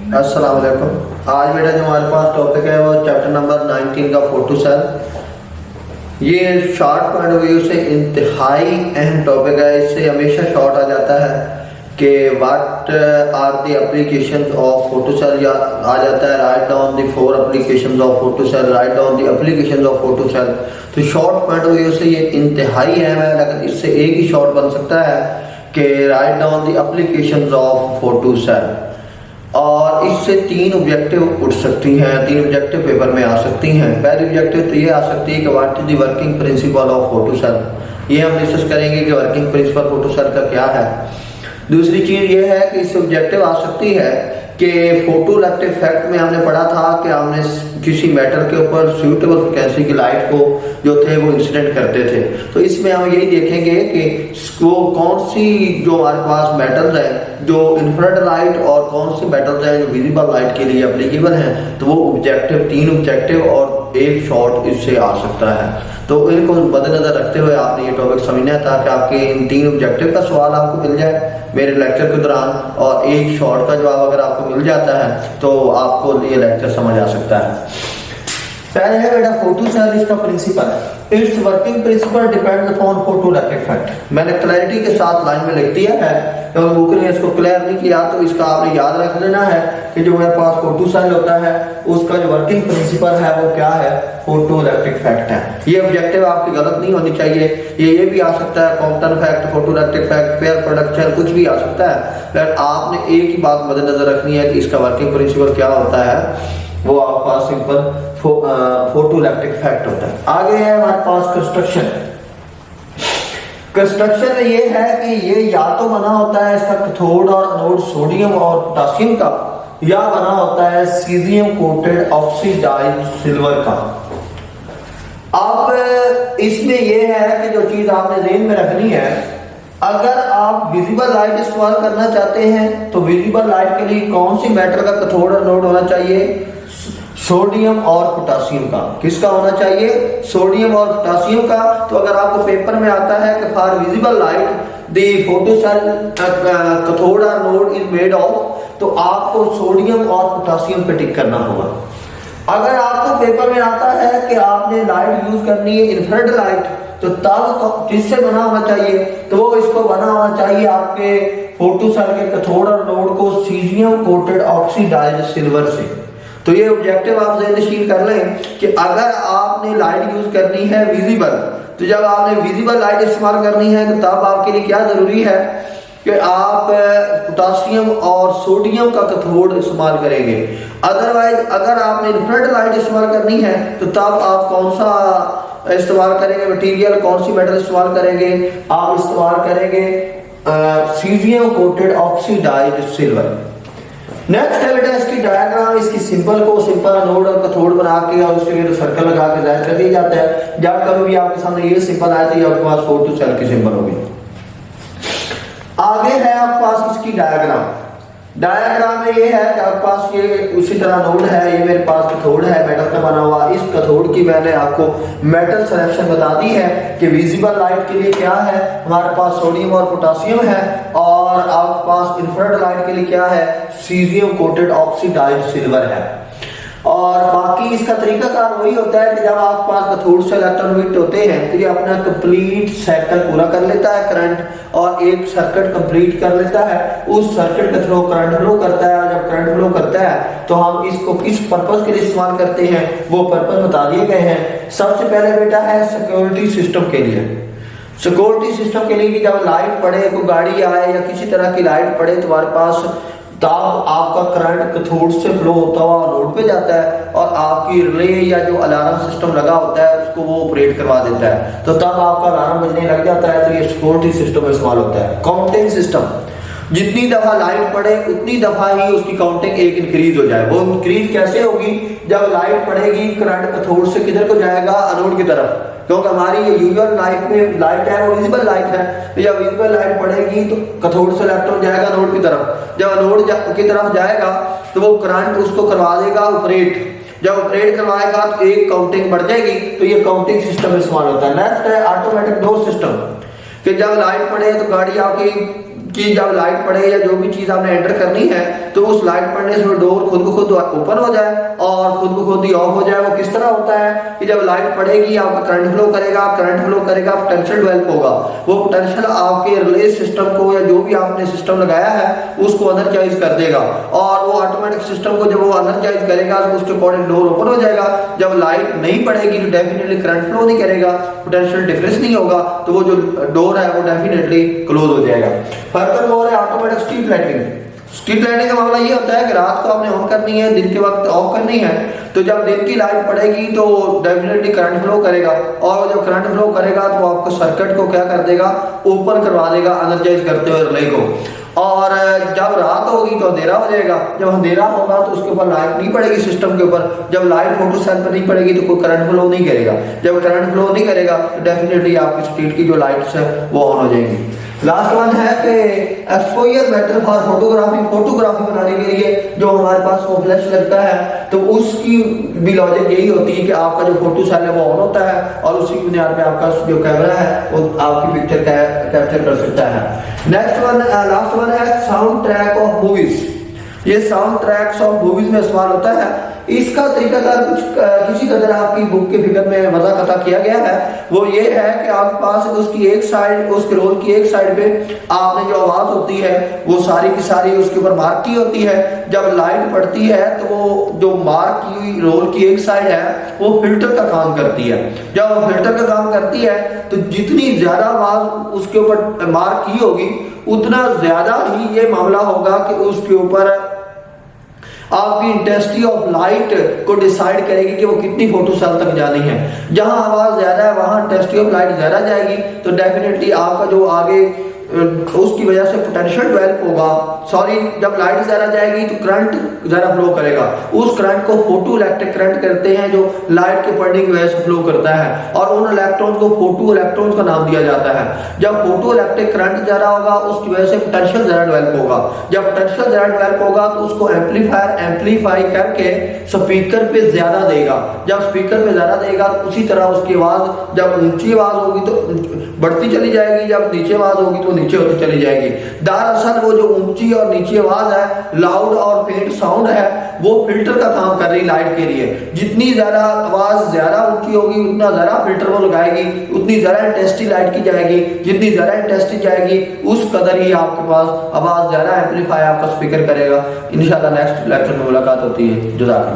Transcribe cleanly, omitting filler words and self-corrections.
अस्सलाम वालेकुम। आज बेटा जो हमारे पास टॉपिक है वो चैप्टर नंबर 19 का फोटो सेल। ये शॉर्ट पॉइंट ऑफ व्यू से इंतहाई अहम टॉपिक है। इससे हमेशा शॉर्ट आ जाता है कि what are the applications of photo cell, या आ जाता है write down the 4 applications of photo cell, write down the applications of photo cell. तो शॉर्ट पॉइंट ऑफ व्यू से ये इंतहाई अहम है, लेकिन इससे एक ही शॉर्ट बन सकता है कि write down the applications of photo cell. और इससे 3 ऑब्जेक्टिव उठ सकती हैं, 3 ऑब्जेक्टिव पेपर में आ सकती हैं। पहली ऑब्जेक्टिव तो ये आ सकती है कि what is the working principle of photo cell. ये हम डिस्कस करेंगे कि वर्किंग प्रिंसिपल फोटो सेल का क्या है। दूसरी चीज ये है कि इससे ऑब्जेक्टिव आ सकती है कि फोटो इलेक्ट्रिक इफेक्ट में हमने पढ़ा था कि हमने किसी मेटल के ऊपर सूटेबल फ्रिक्वेंसी की लाइट को जो थे वो इंसिडेंट करते थे। तो इसमें हम यही देखेंगे कि वो कौन सी जो हमारे पास मेटल्स हैं जो इंफ्रारेड लाइट और कौन सी मेटल्स हैं जो विजिबल लाइट के लिए एप्लीकेबल हैं। तो वो ऑब्जेक्टिव 3 ऑब्जेक्टिव और एक शॉट इससे आ सकता है। तो इनको मद्देनजर रखते हुए आपने ये टॉपिक समझना है ताकि आपके इन 3 ऑब्जेक्टिव का सवाल आपको मिल जाए मेरे लेक्चर के दौरान, और एक शॉर्ट का जवाब अगर आपको मिल जाता है तो आपको ये लेक्चर समझ आ सकता है। पहले है बेटा फोटो सेल, इसका प्रिंसिपल है। It's working principle depends upon photo electric effect. मैंने क्लैरिटी के साथ लाइन में लिख दिया है, तो बुक ने इसको क्लियर नहीं किया तो इसका आपने याद रख लेना है कि जो मेरे पास फोटो सेल होता है उसका जो वर्किंग प्रिंसिपल है वो क्या है, फोटो इलेक्ट्रिक इफेक्ट है। ये ऑब्जेक्टिव आपकी गलत नहीं होनी चाहिए। ये भी आ सकता है Compton effect, photo electric effect, pair production, कुछ भी आ सकता है। फिर आपने एक ही बात मद्देनजर रखनी है कि इसका वर्किंग प्रिंसिपल क्या होता है, वो आपके पास सिंपल फोटो इलेक्ट्रिक इफेक्ट होता है। आगे है हमारे पास कंस्ट्रक्शन। कंस्ट्रक्शन में ये है कि ये या तो बना होता है इसका कैथोड और एनोड सोडियम और पोटेशियम का, या बना होता है सीजियम कोटेड ऑक्सीडाइज्ड सिल्वर का। अब इसमें ये है कि जो चीज आपने ध्यान में रखनी है, अगर आप विजिबल लाइट इस्तेमाल करना चाहते हैं तो विजिबल लाइट के लिए कौन सी मेटल का कैथोड और एनोड होना चाहिए, सोडियम और पोटेशियम का। किसका होना चाहिए, सोडियम और पोटेशियम का। तो अगर आपको पेपर में आता है कि for visible light the photo cell cathode और एनोड इज मेड ऑफ, तो आपको सोडियम और पोटेशियम पे टिक करना होगा। अगर आपको पेपर में आता है कि आपने लाइट यूज करनी है इंफ्रारेड लाइट, तो तब किससे बना होना चाहिए, तो वो इसको बना होना चाहिए आपके फोटो सेल के कैथोड और एनोड को सीजियम कोटेड ऑक्सीडाइज्ड सिल्वर से। तो ये ऑब्जेक्टिव आप ज़हन कर लें कि अगर आपने लाइट यूज करनी है विजिबल, तो जब आपने विजिबल लाइट इस्तेमाल करनी है तो तब आपके लिए क्या जरूरी है कि आप पोटेशियम और सोडियम का कैथोड इस्तेमाल करेंगे। अदरवाइज अगर आपने इंफ्रारेड लाइट इस्तेमाल करनी है तो तब आप कौन सा इस्तेमाल करेंगे मटेरियल, कौन सी मेटल इस्तेमाल करेंगे, आप इस्तेमाल करेंगे caesium coated oxidized silver. Next है बेटा इसकी डायग्राम। इसकी सिंपल को सिंपल नोड और कैथोड बना के और उसके लिए सर्कल लगा के जाहिर कर दिया जाता है। जब कभी भी आपके सामने ये सिंपल आए तो ये आपके पास फोटो सेल की सिंबल होगी। आगे है आपके पास इसकी डायग्राम। डायग्राम में ये है कि आपके पास ये उसी तरह नोड है, ये मेरे पास कैथोड है मेटल का बना हुआ। इस कैथोड की मैंने आपको मेटल सिलेक्शन बता दी है कि विजिबल लाइट के लिए क्या है, हमारे पास सोडियम और पोटेशियम है, और आपके पास इंफ्रारेड लाइट के लिए क्या है, सीजियम कोटेड ऑक्सीडाइज्ड सिल्वर है। और बाकी इसका तरीकाकार वही होता है कि जब आपके पास कैथोड से इलेक्ट्रॉन विट होते हैं तो ये अपना कंप्लीट साइकिल पूरा कर लेता है करंट, और एक सर्किट कंप्लीट कर लेता है। उस सर्किट के थ्रू करंट फ्लो करता है, और जब करंट फ्लो करता है तो हम इसको किस पर्पस के लिए इस्तेमाल करते हैं वो पर्पस बता दिए गए हैं। सबसे पहले बेटा है सिक्योरिटी सिस्टम के लिए। सिक्योरिटी सिस्टम के लिए कि जब लाइट पड़े, कोई गाड़ी आए या किसी तरह की लाइट पड़े तो हमारे पास तब आपका करंट कैथोड से फ्लो होता हुआ नोड पे जाता है, और आपकी रिले या जो अलार्म सिस्टम लगा होता है उसको वो ऑपरेट करवा देता है। तो तब आपका अलार्म बजने लग जाता है। तो ये सिक्योरिटी सिस्टम इस्तेमाल होता है। काउंटिंग सिस्टम, जितनी दफा लाइट पड़े उतनी दफा ही उसकी काउंटिंग एक इंक्रीज हो जाए। वो इंक्रीज कैसे होगी, जब लाइट पड़ेगी करंट कैथोड से किधर को जाएगा, एनोड की तरफ, क्योंकि हमारी ये यूजुअल लाइट में लाइट है वो विजिबल लाइट है। तो जब विजिबल लाइट पड़ेगी तो कैथोड से इलेक्ट्रॉन जाएगा एनोड की तरफ। जब एनोड की तरफ जाएगा तो वो करंट उसको करवा देगा ऑपरेट। जब ऑपरेट करवाएगा तो एक काउंटिंग बढ़ जाएगी। तो ये काउंटिंग सिस्टम इस्तेमाल होता है। नेक्स्ट है ऑटोमेटिक डोर सिस्टम, कि जब लाइट पड़े तो गाड़ी आपकी कि जब लाइट पड़े या जो भी चीज आपने एंटर करनी है तो उस लाइट पड़ने से वो डोर खुद ब खुद ओपन हो जाए और खुद ब खुद ही ऑफ हो जाए। वो किस तरह होता है कि जब लाइट पड़ेगी आपका करंट फ्लो करेगा, पोटेंशियल डेवलप होगा। वो पोटेंशियल आपके रिले सिस्टम को या जो भी आपने सिस्टम लगाया है उसको एनर्जाइज कर देगा और वो ऑटोमेटिक सिस्टम को जब वो एनर्जाइज करेगा तो उसके अकॉर्डिंग डोर ओपन हो जाएगा। जब लाइट नहीं पड़ेगी तो डेफिनेटली करंट फ्लो नहीं करेगा, पोटेंशियल डिफरेंस नहीं होगा, तो वो जो डोर है वो डेफिनेटली क्लोज हो जाएगा। फर्दर मोर है automatic street lighting. Street lighting का मामला ये होता है कि रात को आपने ऑन करनी है, दिन के वक्त ऑफ करनी है, तो जब दिन की लाइट पड़ेगी तो डेफिनेटली करंट फ्लो करेगा और जब करंट फ्लो करेगा तो आपको सर्किट को क्या कर देगा, ओपन करवा देगा एनर्जाइज करते हुए रिले को। और जब रात होगी तो अंधेरा हो जाएगा। जब अंधेरा होगा तो उसके ऊपर लाइट नहीं पड़ेगी सिस्टम के ऊपर। जब लाइट फोटो सेल पर नहीं पड़ेगी तो कोई करंट फ्लो नहीं करेगा। जब करंट फ्लो नहीं करेगा तो डेफिनेटली आपकी स्ट्रीट की जो लाइट्स है वो ऑन हो जाएंगी। लास्ट वन है कि एक्सपोजर मेटल फॉर फोटोग्राफी बनाने के लिए जो हमारे पास वो फ्लैश लगता है तो उसकी भी लॉजिक यही होती है कि आपका जो फोटो सेल है वो ऑन होता है और उसी की बुनियाद पे आपका जो कैमरा है वो आपकी पिक्चर कैप्चर कर सकता है। नेक्स्ट वन, लास्ट वन है साउंड ट्रैक ऑफ मूवीज। ये साउंड ट्रैक्स ऑफ मूवीज में इस्तेमाल होता है। इसका तरीकाकार कुछ किसी कदर आपकी बुक के फिगर में वज़ाक़ता किया गया है। वो ये है कि आपके पास उसकी एक साइड, उसके रोल की एक साइड पे आपने जो आवाज होती है वो सारी की सारी उसके ऊपर मार्क की होती है। जब लाइट पड़ती है तो वो जो मार्क की रोल की एक साइड है वो फिल्टर का काम करती है। जब वो फिल्टर का काम करती है तो जितनी ज्यादा आवाज उसके ऊपर मार्क की होगी उतना ज्यादा ही ये मामला होगा कि उसके ऊपर आपकी इंटेंसिटी ऑफ लाइट को डिसाइड करेगी कि वो कितनी फोटो सेल तक जानी है। जहां आवाज ज्यादा है वहां इंटेंसिटी ऑफ लाइट ज्यादा जाएगी तो डेफिनेटली आपका जो आगे उसकी वजह से पोटेंशियल डेवलप होगा। जब लाइट ज्यादा जाएगी तो करंट ज्यादा फ्लो करेगा। उस करंट को फोटो इलेक्ट्रिक करंट करते हैं जो लाइट के पड़ने की वजह से फ्लो करता है और उन इलेक्ट्रॉन्स को फोटो इलेक्ट्रॉन्स का नाम दिया जाता है। जब फोटो इलेक्ट्रिक करंट ज्यादा होगा उसकी वजह से पोटेंशियल ज्यादा डेवलप होगा। जब पोटेंशियल ज्यादा डेवलप होगा तो उसको एम्पलीफाई करके स्पीकर पे ज्यादा देगा। जब स्पीकर पे ज्यादा देगा तो उसी तरह उसकी आवाज जब ऊंची आवाज होगी तो बढ़ती चली जाएगी, जब नीचे आवाज होगी तो नीचे होती चली जाएगी। दरअसल वो जो ऊंची और नीची आवाज है, लाउड और फेंट साउंड है, वो फिल्टर का काम कर रही लाइट के लिए। जितनी ज्यादा आवाज ज्यादा ऊंची होगी उतना ज्यादा फिल्टर वो लगाएगी, उतनी ज्यादा इंटेंसिटी लाइट की जाएगी। जितनी ज्यादा इंटेंसिटी जाएगी उस कदर ही आपके पास आवाज ज्यादा एम्पलीफाई आपका स्पीकर करेगा। इंशाल्लाह नेक्स्ट लेक्चर में मुलाकात होती है। जज़ाकल्लाह।